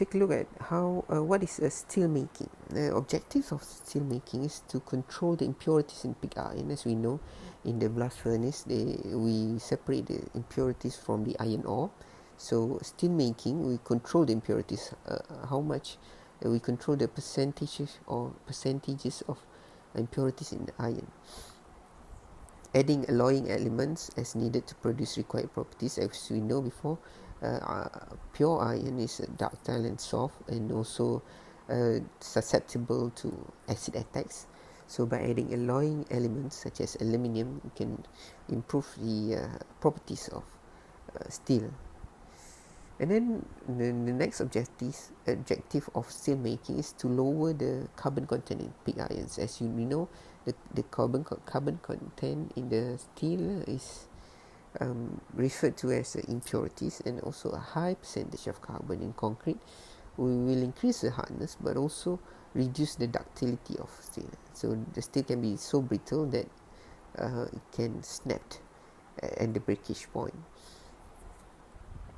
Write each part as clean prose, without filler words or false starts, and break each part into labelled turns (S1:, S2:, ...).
S1: take a look at how what is steel making. The objectives of steel making is to control the impurities in pig iron. As we know, in the blast furnace, we separate the impurities from the iron ore. So steel making, we control the impurities. How much we control the percentages of impurities in the iron. Adding alloying elements as needed to produce required properties. As we know before, pure iron is ductile and soft, and also susceptible to acid attacks. So by adding alloying elements such as aluminium, you can improve the properties of steel. And then the next objective of steel making is to lower the carbon content in pig irons. As you know, the carbon content in the steel is referred to as impurities, and also a high percentage of carbon in concrete will increase the hardness but also reduce the ductility of steel. So the steel can be so brittle that it can snap at the breakage point.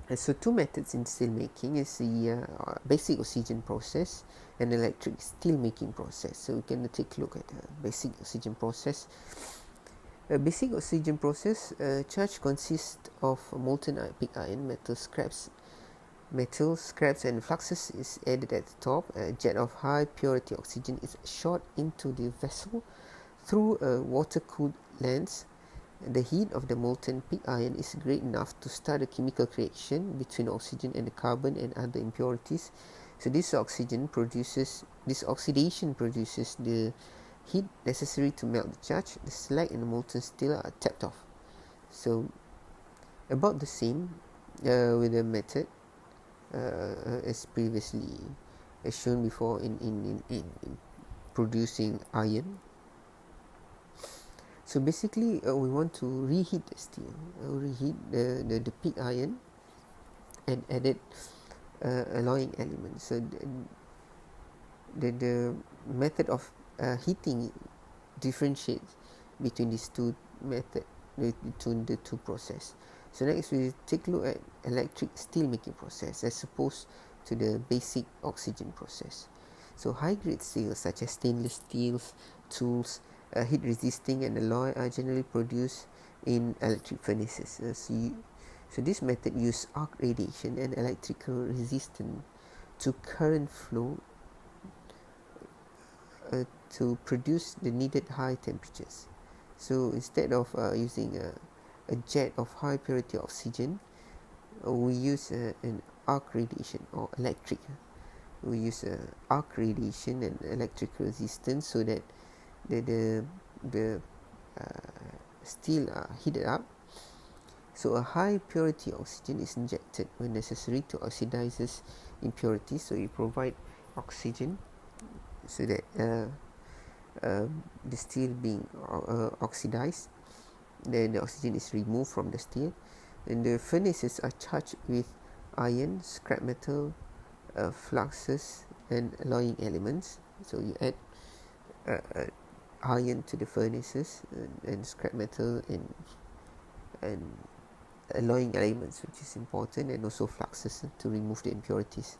S1: And so two methods in steel making is the basic oxygen process and electric steel making process. So we can take a look at the basic oxygen process. A basic oxygen process charge consists of molten pig iron, metal scraps, and fluxes is added at the top. A jet of high purity oxygen is shot into the vessel through a water-cooled lens. The heat of the molten pig iron is great enough to start a chemical reaction between oxygen and the carbon and other impurities. So this oxidation produces the heat necessary to melt the charge. The slag and the molten steel are tapped off. So about the same with the method as previously as shown before in producing iron. So basically we want to reheat the steel, reheat the pig iron and added alloying elements. So the method of heating differentiates between these two methods, between the two processes. So next we take a look at electric steel making process as opposed to the basic oxygen process. So high grade steels such as stainless steels, tools, heat resisting and alloy are generally produced in electric furnaces. So this method uses arc radiation and electrical resistance to current flow to produce the needed high temperatures. So instead of using a jet of high purity oxygen, we use an arc radiation or electric. We use arc radiation and electrical resistance so that the steel are heated up. So a high purity oxygen is injected when necessary to oxidize impurities. So you provide oxygen so that the steel being oxidized, then the oxygen is removed from the steel, and the furnaces are charged with iron, scrap metal, fluxes and alloying elements. So you add iron to the furnaces and scrap metal and alloying elements, which is important, and also fluxes to remove the impurities.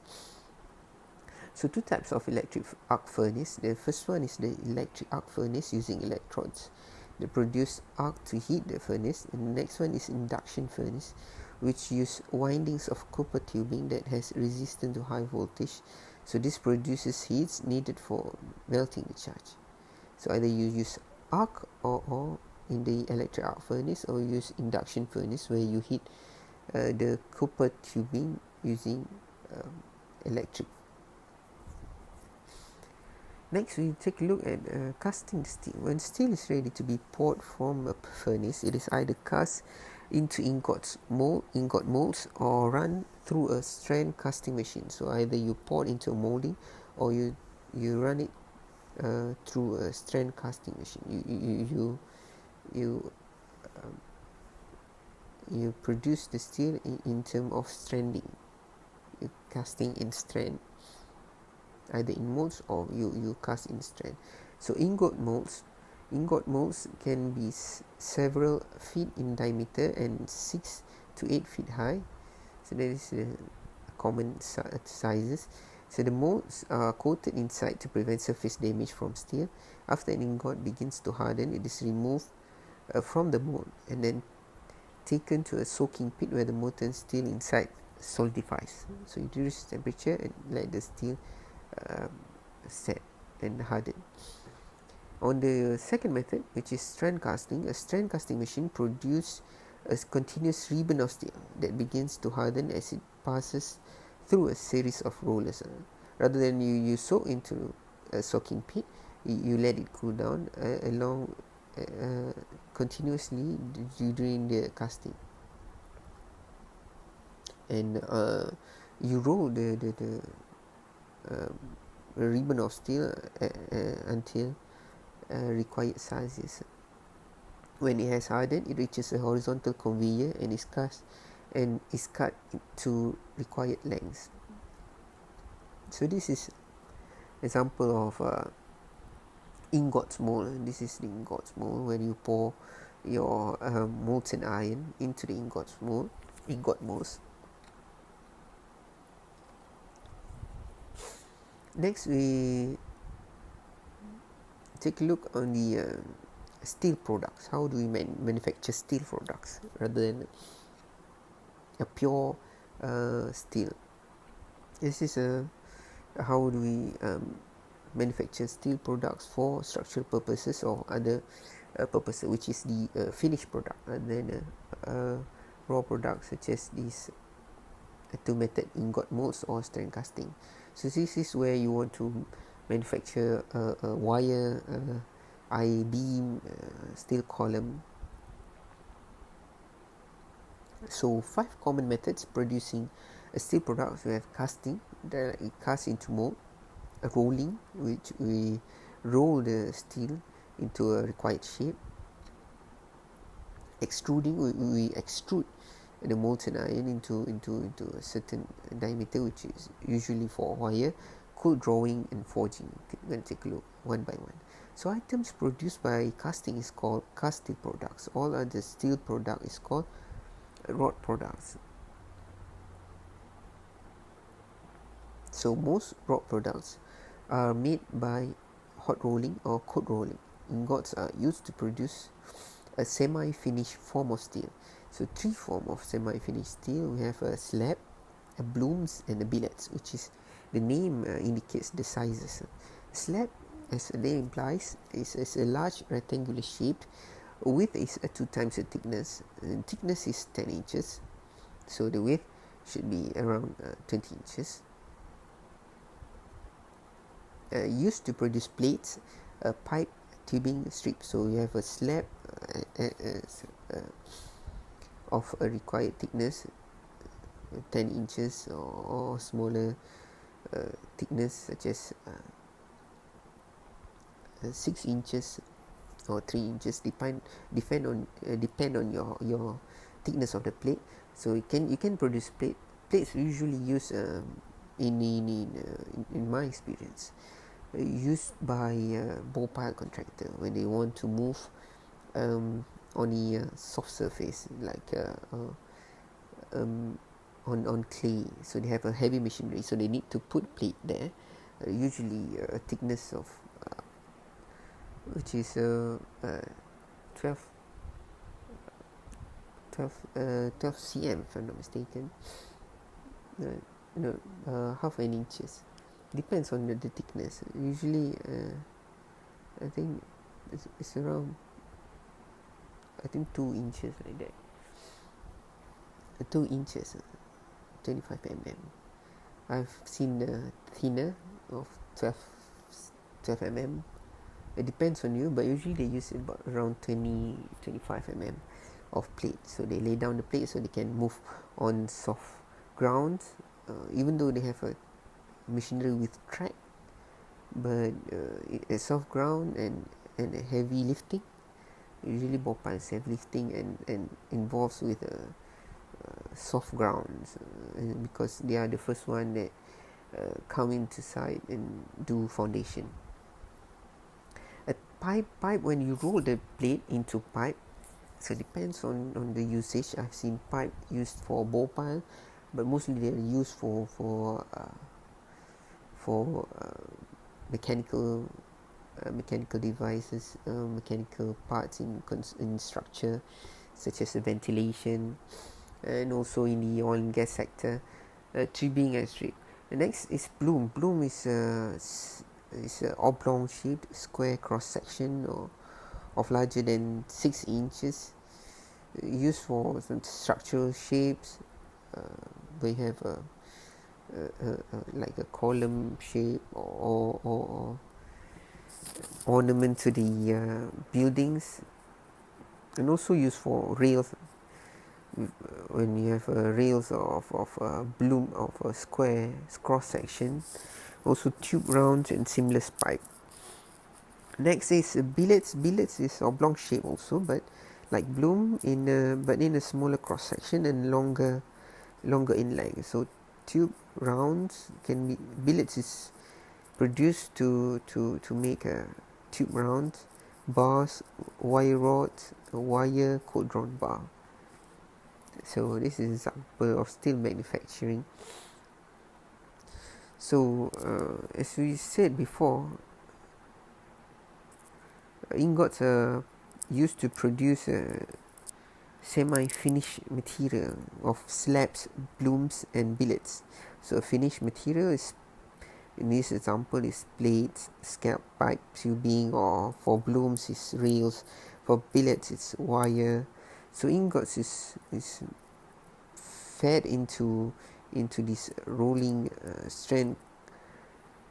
S1: So two types of electric arc furnace. The first one is the electric arc furnace using electrodes. They produce arc to heat the furnace, and the next one is induction furnace, which use windings of copper tubing that has resistance to high voltage. So this produces heat needed for melting the charge. So either you use arc or in the electric arc furnace, or use induction furnace where you heat the copper tubing using electric. Next, we take a look at casting steel. When steel is ready to be poured from a furnace, it is either cast into ingot molds, or run through a strand casting machine. So either you pour into a molding, or you run it through a strand casting machine. You produce the steel in terms of stranding. You're casting in strand, either in molds or you cast in strand. So ingot molds can be several feet in diameter and 6 to 8 feet high. So that is common sizes. So the molds are coated inside to prevent surface damage from steel. After an ingot begins to harden, it is removed from the mold and then taken to a soaking pit where the molten steel inside solidifies. So you reduce temperature and let the steel set and harden. On the second method, which is strand casting, a strand casting machine produces a continuous ribbon of steel that begins to harden as it passes through a series of rollers. Rather than you soak into a soaking pit, you let it cool down along continuously during the casting, and you roll the ribbon of steel until required sizes. When it has hardened, it reaches a horizontal conveyor and is cut to required lengths. So this is example of ingots mold. This is the ingots mold where you pour your molten iron into the ingot molds. Next, we take a look on the steel products. How do we manufacture steel products rather than a pure steel? This is how do we manufacture steel products for structural purposes or other purposes, which is the finished product, and then raw products such as these two method ingot molds or strand casting. So this is where you want to manufacture a wire, I-beam, steel column. So 5 common methods producing a steel product. We have casting, that it casts into mold; rolling, which we roll the steel into a required shape; extruding, we extrude the molten iron into a certain diameter, which is usually for wire; cold drawing and forging. We're going to take a look one by one. So items produced by casting is called cast steel products. All other steel product is called wrought products. So most wrought products are made by hot rolling or cold rolling. Ingots are used to produce a semi-finished form of steel. So 3 forms of semi-finished steel. We have a slab, a blooms, and a billets, which is the name indicates the sizes. Slab, as the name implies, is a large rectangular shape. Width is 2 times the thickness. And thickness is 10 inches. So the width should be around 20 inches. Used to produce plates, pipe, tubing, strips. So you have a slab of a required thickness, 10 inches or smaller thickness, such as 6 inches or 3 inches, depend on your thickness of the plate. So you can produce plates usually used in my experience, used by ball pile contractor when they want to move on a soft surface like on clay. So they have a heavy machinery, so they need to put plate there, usually a thickness of which is 12 cm, if I'm not mistaken. Half an inches, depends on the thickness. Usually I think it's around 2 inches, like that. 2 inches, 25 mm. I've seen the thinner of 12 mm. It depends on you, but usually they use about around 25 mm of plate. So they lay down the plate so they can move on soft ground, even though they have a machinery with track, but a soft ground and a heavy lifting. Usually ball piles have lifting and involves with soft grounds, because they are the first one that come into site and do foundation. A pipe, when you roll the plate into pipe, so it depends on the usage. I've seen pipe used for ball pile, but mostly they are used for mechanical devices, mechanical parts in structure, such as the ventilation, and also in the oil and gas sector. Tree being a strip. The next is bloom. Bloom is a oblong shaped square cross section of larger than 6 inches, used for some structural shapes. We have like a column shape or ornament to the buildings, and also used for rails. When you have rails of bloom of a square cross section, also tube rounds and seamless pipe. Next is billets. Billets is oblong shape also, but like bloom but in a smaller cross section and longer in length. So tube rounds can be, billets is produced to make a tube rounds, bars, wire rods, wire cold drawn bar. So this is an example of steel manufacturing. So as we said before, ingots are used to produce a semi-finished material of slabs, blooms and billets. So a finished material is, in this example, is plates, scalp pipe, tubing, or for blooms is rails, for billets it's wire. So ingots is fed into this rolling strand,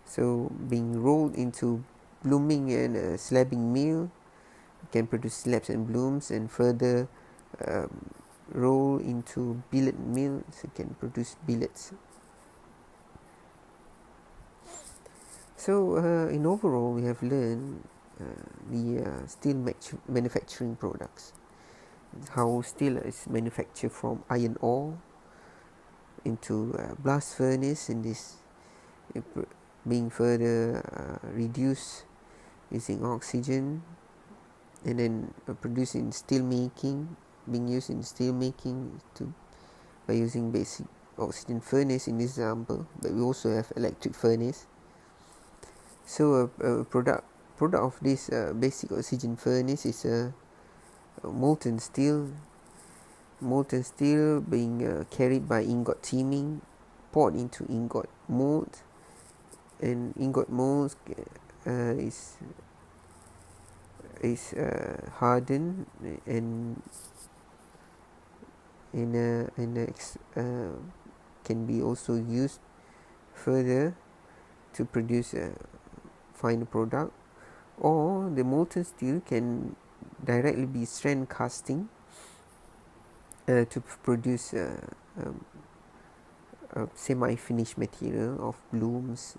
S1: so being rolled into blooming and slabbing mill, can produce slabs and blooms, and further roll into billet mill, so can produce billets. So in overall, we have learned the steel manufacturing products, how steel is manufactured from iron ore into blast furnace, and this being further reduced using oxygen, and then produced in steel making, being used in steel making by using basic oxygen furnace in this example, but we also have electric furnace. So a product of this basic oxygen furnace is a molten steel being carried by ingot teaming, poured into ingot mold, and ingot molds is hardened and can be also used further to produce a final product, or the molten steel can directly be strand casting to produce a semi-finished material of blooms,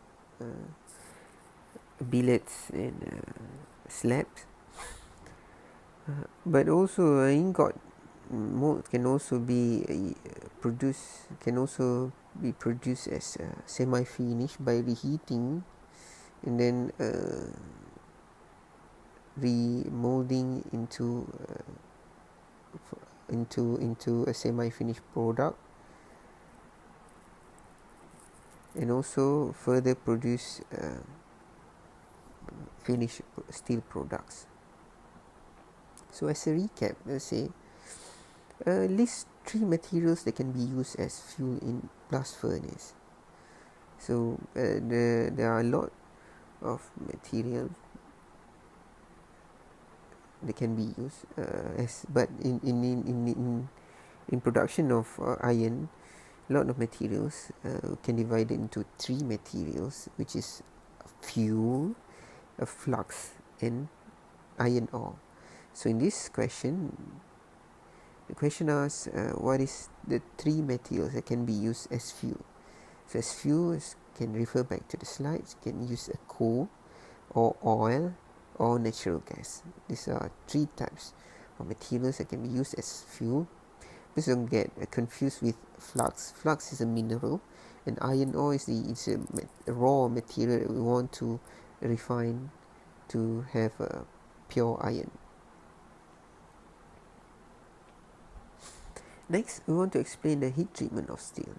S1: billets and slabs. But also ingot mold can also be produced as semi-finished by reheating and then remolding into a semi-finished product, and also further produce finished steel products. So as a recap, let's say list 3 materials that can be used as fuel in blast furnace. So there are a lot of material that can be used but in production of iron, a lot of materials can be divided into 3 materials, which is fuel, a flux, and iron ore. So in this question, the question asks what is the 3 materials that can be used as fuel. So as fuel can refer back to the slides, can use a coal or oil or natural gas. These are 3 types of materials that can be used as fuel. Please don't get confused with flux. Flux is a mineral, and iron ore is a raw material that we want to refine to have pure iron. Next, we want to explain the heat treatment of steel.